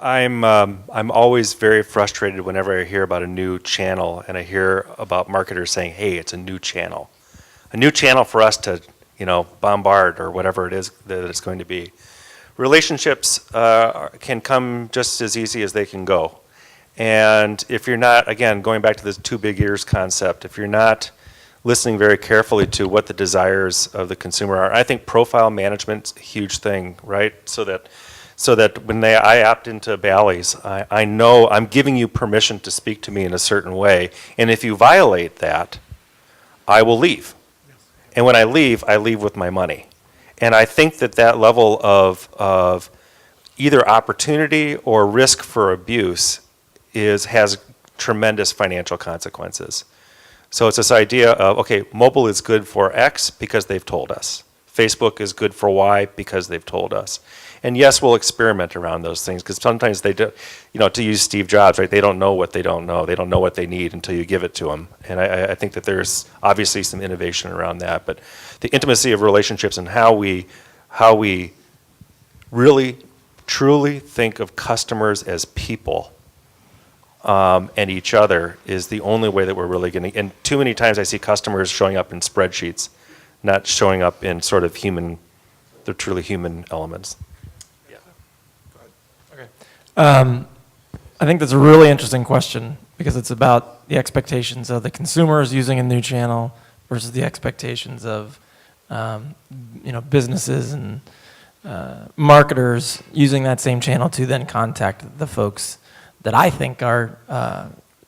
I'm always very frustrated whenever I hear about a new channel and I hear about marketers saying, "Hey, it's a new channel for us to, bombard or whatever it is that it's going to be." Relationships can come just as easy as they can go, and if you're not, again, going back to this two big ears concept, if you're not listening very carefully to what the desires of the consumer are, I think profile management's a huge thing, right? So that when I opt into Bally's, I know I'm giving you permission to speak to me in a certain way, and if you violate that, I will leave. And when I leave with my money. And I think that level of either opportunity or risk for abuse has tremendous financial consequences. So it's this idea of, okay, mobile is good for X because they've told us. Facebook is good for Y because they've told us. And yes, we'll experiment around those things because sometimes they do, to use Steve Jobs, right? They don't know what they don't know. They don't know what they need until you give it to them. And I think that there's obviously some innovation around that. But the intimacy of relationships and how we really, truly think of customers as people and each other is the only way that we're really going to. And too many times I see customers showing up in spreadsheets, not showing up in sort of they're truly human elements. I think that's a really interesting question because it's about the expectations of the consumers using a new channel versus the expectations of businesses and marketers using that same channel to then contact the folks that I think are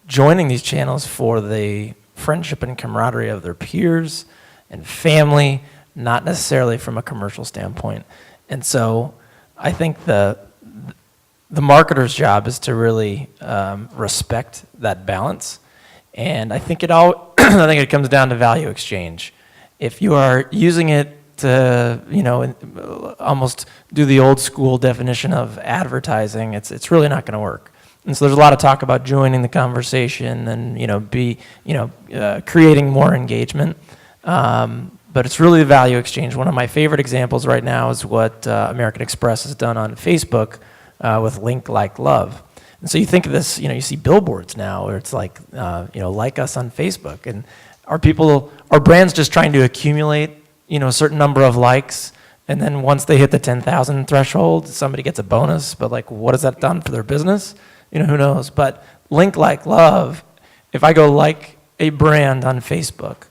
joining these channels for the friendship and camaraderie of their peers and family, not necessarily from a commercial standpoint. And so I think the marketer's job is to really respect that balance, and I think I think it comes down to value exchange. If you are using it to almost do the old school definition of advertising, it's really not going to work. And so there's a lot of talk about joining the conversation and creating more engagement. But it's really the value exchange. One of my favorite examples right now is what American Express has done on Facebook with Link Like Love. And so you think of this, you see billboards now where it's like, like us on Facebook. And are brands just trying to accumulate, a certain number of likes, and then once they hit the 10,000 threshold, somebody gets a bonus, but like, what has that done for their business? Who knows? But Link Like Love, if I go like a brand on Facebook,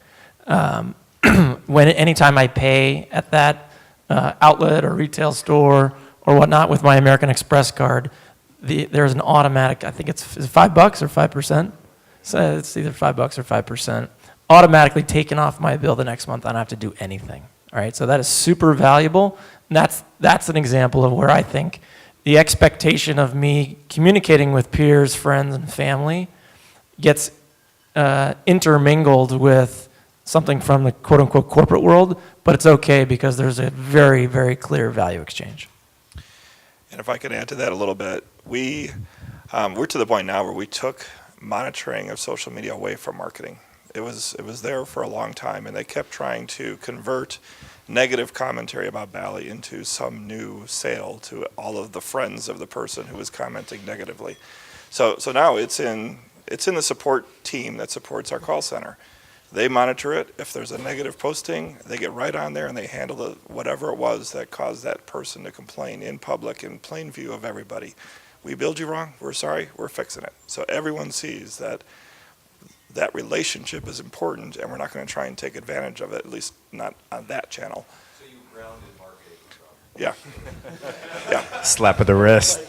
anytime I pay at that outlet or retail store or whatnot with my American Express card, there's an automatic, I think it's $5 or 5%? So it's either $5 or 5%, automatically taken off my bill the next month. I don't have to do anything. All right, so that is super valuable. And that's an example of where I think the expectation of me communicating with peers, friends, and family gets intermingled with something from the quote-unquote corporate world, but it's okay because there's a very, very clear value exchange. And if I could add to that a little bit, we're to the point now where we took monitoring of social media away from marketing. It was there for a long time, and they kept trying to convert negative commentary about Bally into some new sale to all of the friends of the person who was commenting negatively. So now it's in the support team that supports our call center. They monitor it. If there's a negative posting, they get right on there and they handle whatever it was that caused that person to complain in public, in plain view of everybody. We billed you wrong. We're sorry. We're fixing it. So everyone sees that relationship is important, and we're not going to try and take advantage of it, at least not on that channel. So you grounded marketing. Yeah. Yeah. Slap of the wrist.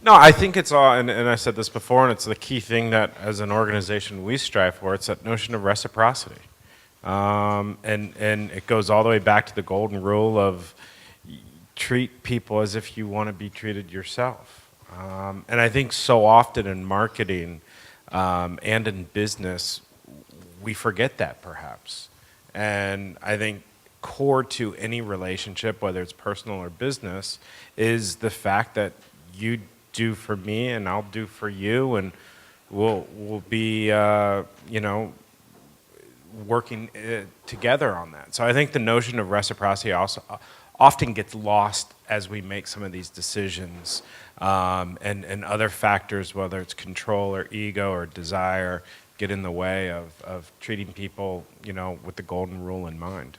No, I think it's all, and I said this before, and it's the key thing that as an organization we strive for. It's that notion of reciprocity. And it goes all the way back to the golden rule of treat people as if you want to be treated yourself. And I think so often in marketing and in business, we forget that perhaps. And I think core to any relationship, whether it's personal or business, is the fact that you do for me and I'll do for you, and we'll be working together on that. So I think the notion of reciprocity often gets lost as we make some of these decisions, and other factors, whether it's control or ego or desire, get in the way of treating people, with the golden rule in mind.